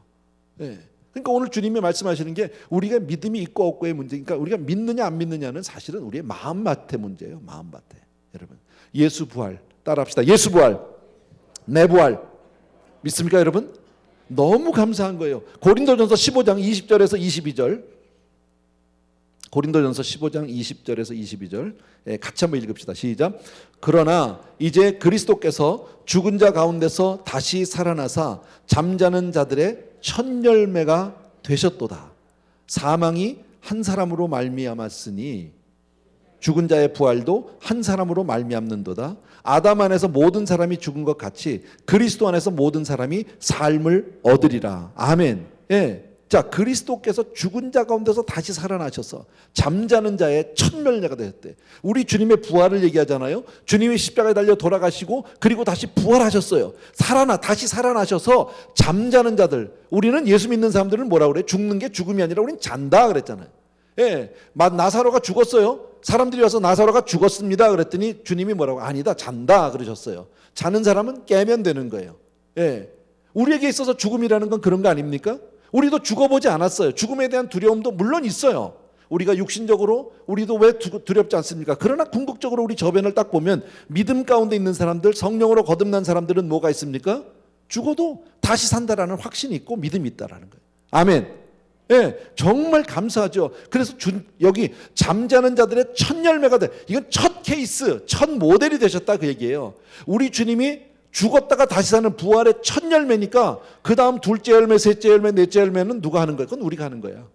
그러니까 오늘 주님이 말씀하시는 게 우리가 믿음이 있고 없고의 문제, 그러니까 우리가 믿느냐 안 믿느냐는 사실은 우리의 마음밭의 문제예요. 마음밭에. 여러분, 예수 부활 따라합시다. 예수 부활, 내 부활 믿습니까 여러분? 너무 감사한 거예요. 고린도전서 15장 20절에서 22절, 고린도전서 15장 20절에서 22절 같이 한번 읽읍시다. 시작. 그러나 이제 그리스도께서 죽은 자 가운데서 다시 살아나사 잠자는 자들의 첫 열매가 되셨도다. 사망이 한 사람으로 말미암았으니 죽은 자의 부활도 한 사람으로 말미암는도다. 아담 안에서 모든 사람이 죽은 것 같이 그리스도 안에서 모든 사람이 삶을 얻으리라. 아멘. 예. 자, 그리스도께서 죽은 자 가운데서 다시 살아나셔서 잠자는 자의 첫 열매가 되셨대. 우리 주님의 부활을 얘기하잖아요. 주님이 십자가에 달려 돌아가시고 그리고 다시 부활하셨어요. 다시 살아나셔서 잠자는 자들, 우리는 예수 믿는 사람들은 뭐라고 그래? 죽는 게 죽음이 아니라 우린 잔다 그랬잖아요. 예, 나사로가 죽었어요. 사람들이 와서 나사로가 죽었습니다 그랬더니 주님이 뭐라고? 아니다, 잔다 그러셨어요. 자는 사람은 깨면 되는 거예요. 예, 우리에게 있어서 죽음이라는 건 그런 거 아닙니까? 우리도 죽어보지 않았어요. 죽음에 대한 두려움도 물론 있어요. 우리가 육신적으로 우리도 왜 두렵지 않습니까? 그러나 궁극적으로 우리 저변을 딱 보면 믿음 가운데 있는 사람들, 성령으로 거듭난 사람들은 뭐가 있습니까? 죽어도 다시 산다라는 확신이 있고 믿음이 있다라는 거예요. 아멘. 예, 정말 감사하죠. 그래서 여기 잠자는 자들의 첫 열매가 돼. 이건 첫 케이스, 첫 모델이 되셨다 그 얘기예요. 우리 주님이 죽었다가 다시 사는 부활의 첫 열매니까 그 다음 둘째 열매, 셋째 열매, 넷째 열매는 누가 하는 거야? 그건 우리가 하는 거야.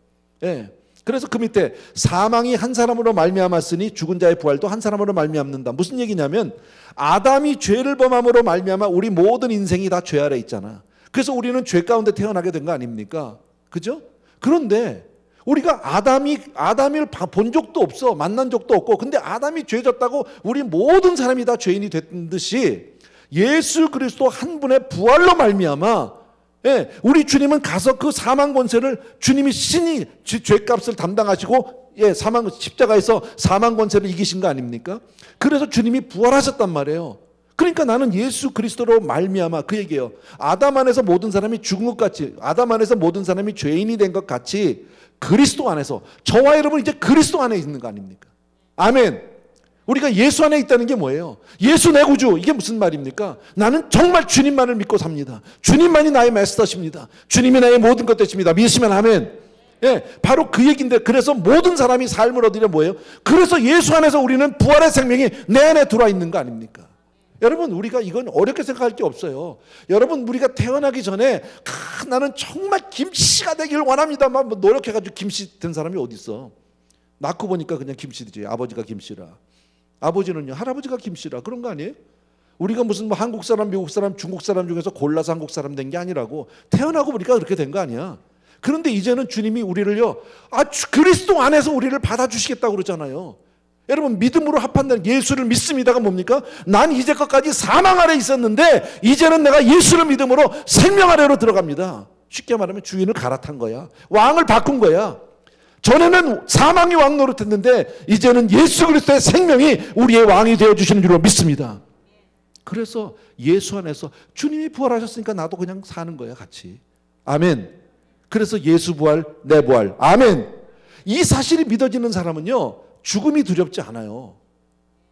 예. 그래서 그 밑에 사망이 한 사람으로 말미암았으니 죽은 자의 부활도 한 사람으로 말미암는다. 무슨 얘기냐면 아담이 죄를 범함으로 말미암아 우리 모든 인생이 다 죄 아래 있잖아. 그래서 우리는 죄 가운데 태어나게 된 거 아닙니까? 그죠? 그런데 우리가 아담을 본 적도 없어. 만난 적도 없고. 근데 아담이 죄 졌다고 우리 모든 사람이 다 죄인이 됐던 듯이 예수 그리스도 한 분의 부활로 말미암아 우리 주님은 가서 그 사망 권세를 주님이 신이 죄값을 담당하시고 십자가에서 사망 권세를 이기신 거 아닙니까? 그래서 주님이 부활하셨단 말이에요. 그러니까 나는 예수 그리스도로 말미암아 그 얘기예요. 아담 안에서 모든 사람이 죽은 것 같이, 아담 안에서 모든 사람이 죄인이 된 것 같이 그리스도 안에서, 저와 여러분 이제 그리스도 안에 있는 거 아닙니까? 아멘. 우리가 예수 안에 있다는 게 뭐예요? 예수 내 구주, 이게 무슨 말입니까? 나는 정말 주님만을 믿고 삽니다. 주님만이 나의 마스터십니다. 주님이 나의 모든 것 되십니다. 믿으시면 아멘. 예, 바로 그 얘기인데, 그래서 모든 사람이 삶을 얻으려 뭐예요? 그래서 예수 안에서 우리는 부활의 생명이 내 안에 들어와 있는 거 아닙니까? 여러분, 우리가 이건 어렵게 생각할 게 없어요. 여러분, 우리가 태어나기 전에 나는 정말 김씨가 되길 원합니다 막 노력해가지고 김씨 된 사람이 어디 있어? 낳고 보니까 그냥 김씨지. 아버지가 김씨라. 아버지는요, 할아버지가 김씨라. 그런 거 아니에요? 우리가 무슨 뭐 한국 사람, 미국 사람, 중국 사람 중에서 골라서 한국 사람 된 게 아니라고, 태어나고 보니까 그렇게 된 거 아니야. 그런데 이제는 주님이 우리를요, 그리스도 안에서 우리를 받아주시겠다고 그러잖아요. 여러분, 믿음으로 합한다는, 예수를 믿습니다가 뭡니까? 난 이제껏까지 사망 아래 있었는데 이제는 내가 예수를 믿음으로 생명 아래로 들어갑니다. 쉽게 말하면 주인을 갈아탄 거야. 왕을 바꾼 거야. 전에는 사망이 왕 노릇했는데 이제는 예수 그리스도의 생명이 우리의 왕이 되어주시는 줄로 믿습니다. 그래서 예수 안에서 주님이 부활하셨으니까 나도 그냥 사는 거야, 같이. 아멘. 그래서 예수 부활, 내 부활. 아멘. 이 사실이 믿어지는 사람은요, 죽음이 두렵지 않아요.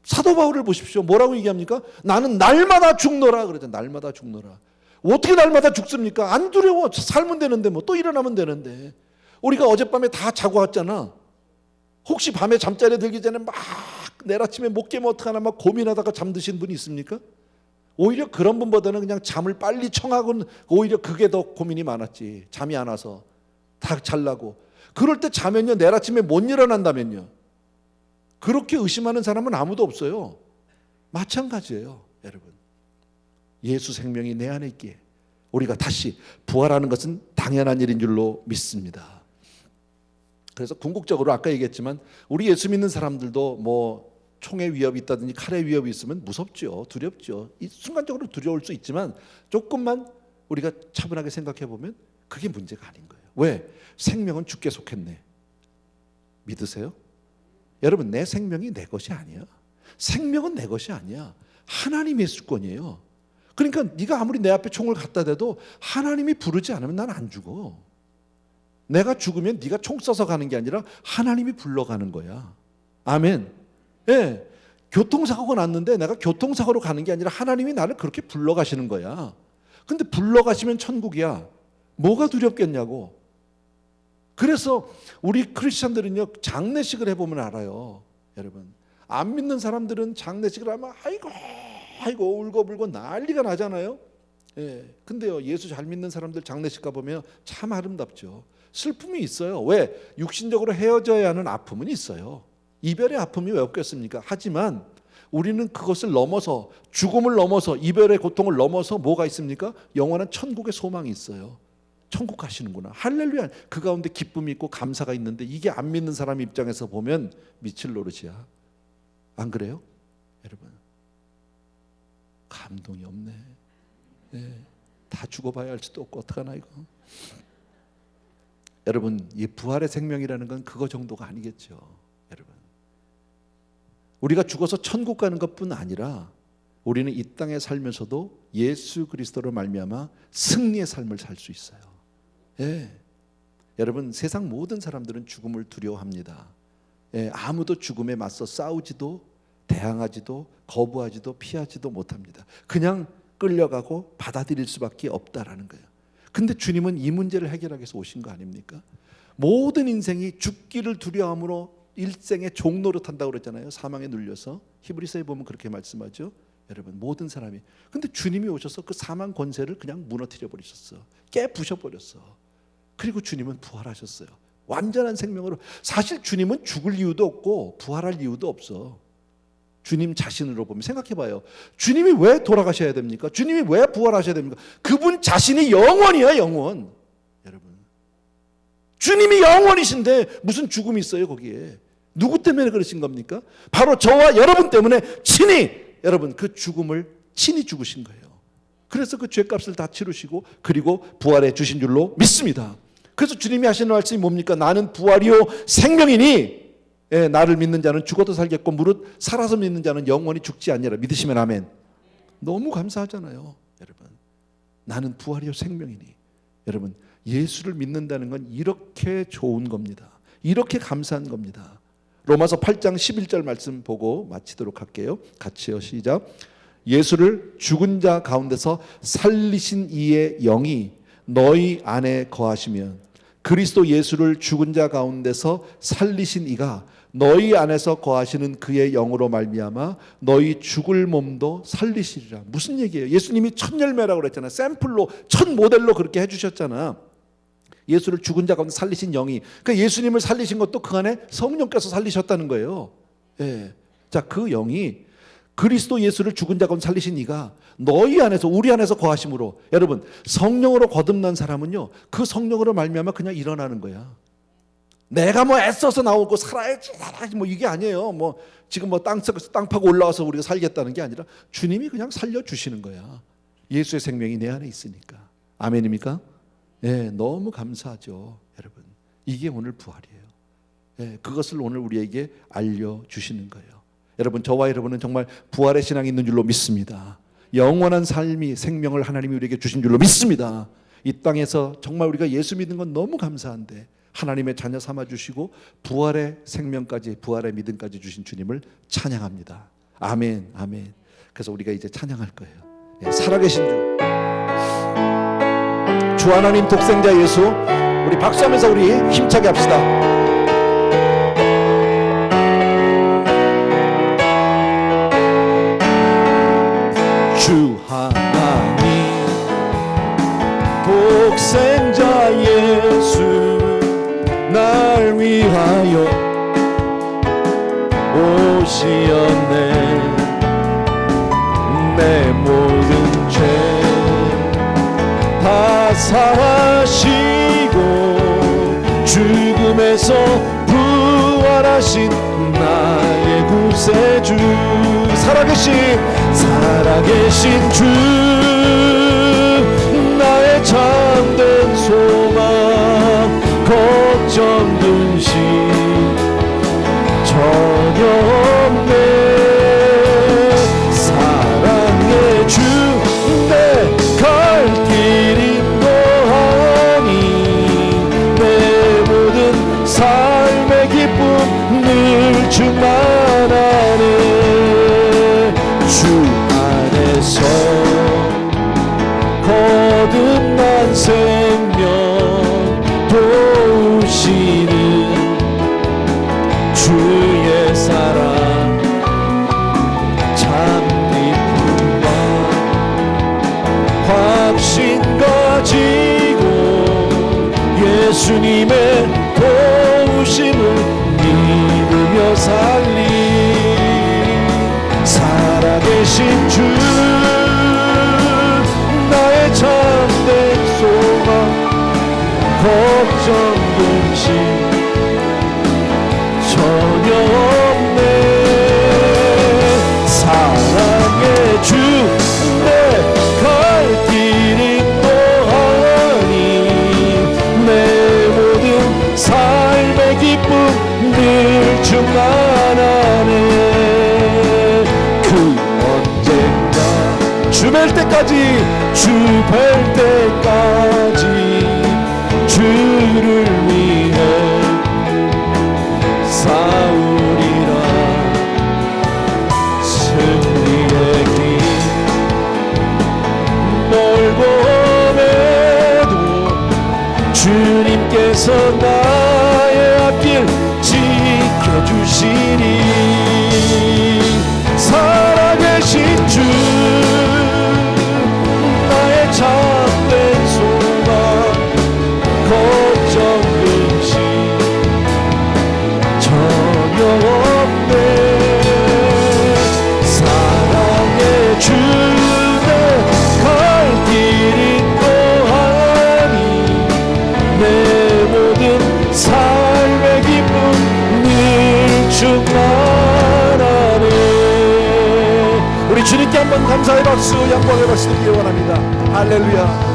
사도 바울을 보십시오. 뭐라고 얘기합니까? 나는 날마다 죽노라 그러죠. 날마다 죽노라. 어떻게 날마다 죽습니까? 안 두려워. 살면 되는데 뭐 또 일어나면 되는데. 우리가 어젯밤에 다 자고 왔잖아. 혹시 밤에 잠자리에 들기 전에 막 내일 아침에 못 깨면 어떡하나 막 고민하다가 잠드신 분이 있습니까? 오히려 그런 분보다는 그냥 잠을 빨리 청하고는 오히려 그게 더 고민이 많았지. 잠이 안 와서 다 잘라고. 그럴 때 자면요, 내일 아침에 못 일어난다면요, 그렇게 의심하는 사람은 아무도 없어요. 마찬가지예요, 여러분. 예수 생명이 내 안에 있기에 우리가 다시 부활하는 것은 당연한 일인 줄로 믿습니다. 그래서 궁극적으로 아까 얘기했지만 우리 예수 믿는 사람들도 뭐 총의 위협이 있다든지 칼의 위협이 있으면 무섭죠. 두렵죠. 순간적으로 두려울 수 있지만 조금만 우리가 차분하게 생각해 보면 그게 문제가 아닌 거예요. 왜? 생명은 주께 속했네. 믿으세요? 여러분, 내 생명이 내 것이 아니야. 생명은 내 것이 아니야. 하나님의 주권이에요. 그러니까 네가 아무리 내 앞에 총을 갖다 대도 하나님이 부르지 않으면 난 안 죽어. 내가 죽으면 네가 총 쏴서 가는 게 아니라 하나님이 불러가는 거야. 아멘. 예. 교통사고가 났는데 내가 교통사고로 가는 게 아니라 하나님이 나를 그렇게 불러가시는 거야. 근데 불러가시면 천국이야. 뭐가 두렵겠냐고. 그래서 우리 크리스천들은요, 장례식을 해보면 알아요. 여러분, 안 믿는 사람들은 장례식을 하면 아이고 울고불고 난리가 나잖아요. 예. 근데요, 예수 잘 믿는 사람들 장례식 가보면 참 아름답죠. 슬픔이 있어요. 왜? 육신적으로 헤어져야 하는 아픔은 있어요. 이별의 아픔이 왜 없겠습니까? 하지만 우리는 그것을 넘어서, 죽음을 넘어서, 이별의 고통을 넘어서 뭐가 있습니까? 영원한 천국의 소망이 있어요. 천국 가시는구나. 할렐루야. 그 가운데 기쁨이 있고 감사가 있는데, 이게 안 믿는 사람 입장에서 보면 미칠 노릇이야. 안 그래요? 여러분, 감동이 없네. 네. 다 죽어봐야 할 수도 없고 어떡하나 이거. 여러분, 이 부활의 생명이라는 건 그거 정도가 아니겠죠. 여러분, 우리가 죽어서 천국 가는 것뿐 아니라 우리는 이 땅에 살면서도 예수 그리스도로 말미암아 승리의 삶을 살 수 있어요. 예. 여러분, 세상 모든 사람들은 죽음을 두려워합니다. 예. 아무도 죽음에 맞서 싸우지도 대항하지도 거부하지도 피하지도 못합니다. 그냥 끌려가고 받아들일 수밖에 없다라는 거예요. 근데 주님은 이 문제를 해결하기 위해서 오신 거 아닙니까? 모든 인생이 죽기를 두려움으로 일생의 종노릇 한다고 그랬잖아요. 사망에 눌려서. 히브리서에 보면 그렇게 말씀하죠. 여러분, 모든 사람이. 근데 주님이 오셔서 그 사망 권세를 그냥 무너뜨려 버리셨어. 깨부셔 버렸어. 그리고 주님은 부활하셨어요. 완전한 생명으로. 사실 주님은 죽을 이유도 없고 부활할 이유도 없어. 주님 자신으로 보면 생각해봐요. 주님이 왜 돌아가셔야 됩니까? 주님이 왜 부활하셔야 됩니까? 그분 자신이 영원이야, 영원. 여러분, 주님이 영원이신데 무슨 죽음이 있어요 거기에? 누구 때문에 그러신 겁니까? 바로 저와 여러분 때문에 친히, 여러분, 그 죽음을 친히 죽으신 거예요. 그래서 그 죄값을 다 치르시고 그리고 부활해 주신 줄로 믿습니다. 그래서 주님이 하시는 말씀이 뭡니까? 나는 부활이요 생명이니, 예, 나를 믿는 자는 죽어도 살겠고 무릇 살아서 믿는 자는 영원히 죽지 아니하리라. 믿으시면 아멘. 너무 감사하잖아요. 여러분, 나는 부활이요 생명이니. 여러분, 예수를 믿는다는 건 이렇게 좋은 겁니다. 이렇게 감사한 겁니다. 로마서 8장 11절 말씀 보고 마치도록 할게요. 같이요, 시작. 예수를 죽은 자 가운데서 살리신 이의 영이 너희 안에 거하시면, 그리스도 예수를 죽은 자 가운데서 살리신 이가 너희 안에서 거하시는 그의 영으로 말미암아 너희 죽을 몸도 살리시리라. 무슨 얘기예요? 예수님이 첫 열매라고 그랬잖아요. 샘플로, 첫 모델로 그렇게 해주셨잖아. 예수를 죽은 자 가운데 살리신 영이, 그러니까 예수님을 살리신 것도 그 안에 성령께서 살리셨다는 거예요. 예. 자, 그 영이, 그리스도 예수를 죽은 자 가운데 살리신 이가 너희 안에서, 우리 안에서 거하심으로, 여러분, 성령으로 거듭난 사람은요, 그 성령으로 말미암아 그냥 일어나는 거야. 내가 뭐 애써서 나오고 살아야지 뭐 이게 아니에요. 뭐 지금 뭐 땅 파고 올라와서 우리가 살겠다는 게 아니라 주님이 그냥 살려주시는 거야. 예수의 생명이 내 안에 있으니까. 아멘입니까? 예, 너무 감사하죠, 여러분. 이게 오늘 부활이에요. 예, 그것을 오늘 우리에게 알려주시는 거예요. 여러분, 저와 여러분은 정말 부활의 신앙이 있는 줄로 믿습니다. 영원한 삶이, 생명을 하나님이 우리에게 주신 줄로 믿습니다. 이 땅에서 정말 우리가 예수 믿는 건 너무 감사한데 하나님의 자녀 삼아주시고 부활의 생명까지, 부활의 믿음까지 주신 주님을 찬양합니다. 아멘, 아멘. 그래서 우리가 이제 찬양할 거예요. 예, 살아계신 주 하나님 독생자 예수, 우리 박수하면서 우리 힘차게 합시다. 주 하나님 독생자 예수, 날 위하여 오시었네. 내 모든 죄 다 사하시고 죽음에서 부활하신 나의 구세주, 살아계신 주, 나의 참된 소망, 걱정 근심 전혀 없네. 사랑의 주, 내 갈 길 인도하니 내 늘 충만하네. 주 안에서 거듭난 생명 도우시는 주의 사랑 참기쁨과 확신 가지고 예수님의 도우심을 믿으며 살리. 살아계신 주 나의 참된 소망 걱정 근심 전혀 없네. 사랑의 주 내 갈 길 인도하니 내 모든 삶의 기쁨 늘 충만하네. 그 언젠가 주 뵐 때까지 주 뵐 때까지 주를 위해 싸우리라. 승리의 길 멀고 험해도 주님께서 나의 앞길 지켜주시니. 살아계신 주 나의 참된 소망 걱정 근심 전혀 없네. 사랑의 주 내 갈 길 인도하니 내 모든 삶의 기쁨 늘 충만하네. 우리 주님께 한번 감사의 박수 영광의 박수 드리기 원합니다. 할렐루야.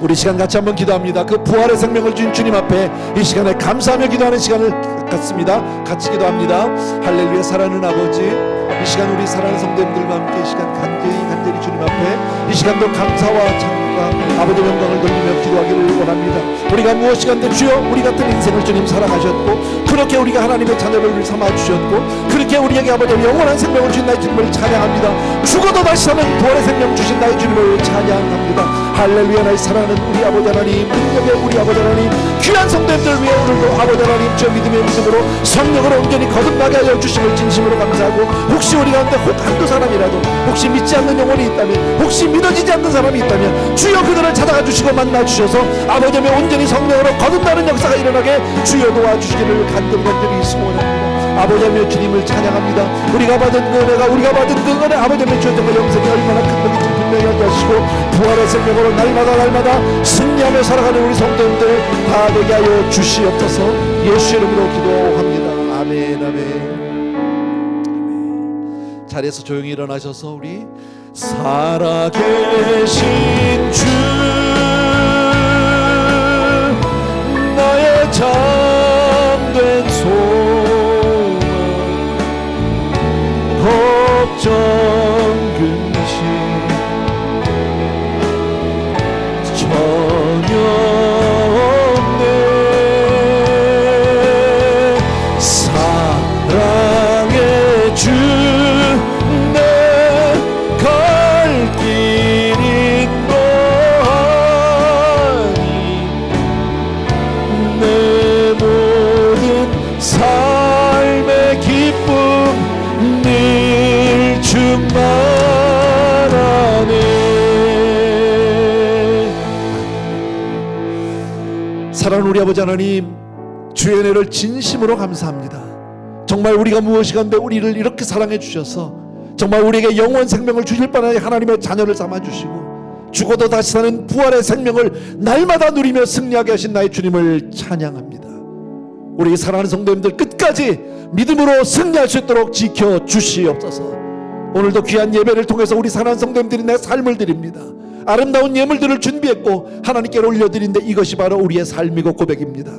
우리 시간 같이 한번 기도합니다. 그 부활의 생명을 주신 주님 앞에 이 시간에 감사하며 기도하는 시간을 갖습니다. 같이 기도합니다. 할렐루야. 사랑하는 아버지, 이 시간 우리 사랑하는 성도님들과 함께 이 시간 간절히 주님 앞에 이 시간도 감사와 찬양과 아버지의 영광을 돌리며 기도하기를 원합니다. 우리가 무엇이간데 주여 우리 같은 인생을 주님 사랑하셨고 그렇게 우리가 하나님의 자녀를 삼아주셨고 그렇게 우리에게 아버지 영원한 생명을 주신 나의 주님을 찬양합니다. 죽어도 다시 사는 부활의 생명 주신 나의 주님을 찬양합니다. 할렐루야. 나의 사랑하는 우리 아버지 하나님, 능력의 우리 아버지 하나님, 귀한 성도님들 위해 오늘도 아버지 하나님 저 믿음의 믿음으로 성령으로 온전히 거듭나게 하여 주심을 진심으로 감사하고, 혹시 우리 가운데 혹 한두 사람이라도 혹시 믿지 않는 영혼이 있다면, 혹시 믿어지지 않는 사람이 있다면 주여 그들을 찾아가 주시고 만나 주셔서 아버지의 온전히 성령으로 거듭나는 역사가 일어나게 주여 도와주시기를 간절히 소원합니다. 아버지의 주님을 찬양합니다. 우리가 받은 그 은혜가 우리가 받은 그 은혜 아버지의 주님의 영생이 얼마나 큰 덕인지 분명히 하게 하시고 부활의 생명으로 날마다 승리하며 살아가는 우리 성도님들 다 되게 하여 주시옵소서. 예수 이름으로 기도합니다. 아멘. 아멘. 자리에서 조용히 일어나셔서 우리 살아계신 주 나의 참된 소망 걱정 근심 전혀 없네. 사랑의 주 내 갈 길 인도하니 내 모든 삶의 기쁨 늘 충만하네. 사랑하는 우리 아버지 하나님, 주의 은혜를 진심으로 감사합니다. 정말 우리가 무엇이간데 우리를 이렇게 사랑해 주셔서 정말 우리에게 영원 생명을 주실 뻔하여 하나님의 자녀를 삼아주시고 죽어도 다시 사는 부활의 생명을 날마다 누리며 승리하게 하신 나의 주님을 찬양합니다. 우리 사랑하는 성도님들 끝까지 믿음으로 승리할 수 있도록 지켜주시옵소서. 오늘도 귀한 예배를 통해서 우리 사랑하는 성도님들이 내 삶을 드립니다. 아름다운 예물들을 준비했고 하나님께 올려드린데 이것이 바로 우리의 삶이고 고백입니다.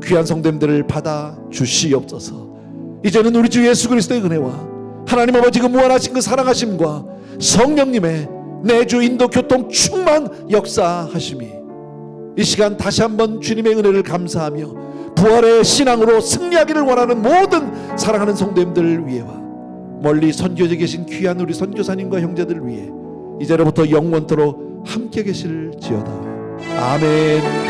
귀한 성도님들을 받아 주시옵소서. 이제는 우리 주 예수 그리스도의 은혜와 하나님 아버지 그 무한하신 그 사랑하심과 성령님의 내주 인도 교통 충만 역사하심이 이 시간 다시 한번 주님의 은혜를 감사하며 부활의 신앙으로 승리하기를 원하는 모든 사랑하는 성도님들을 위해와 멀리 선교지에 계신 귀한 우리 선교사님과 형제들을 위해 이제로부터 영원토록 함께 계실지어다. 아멘.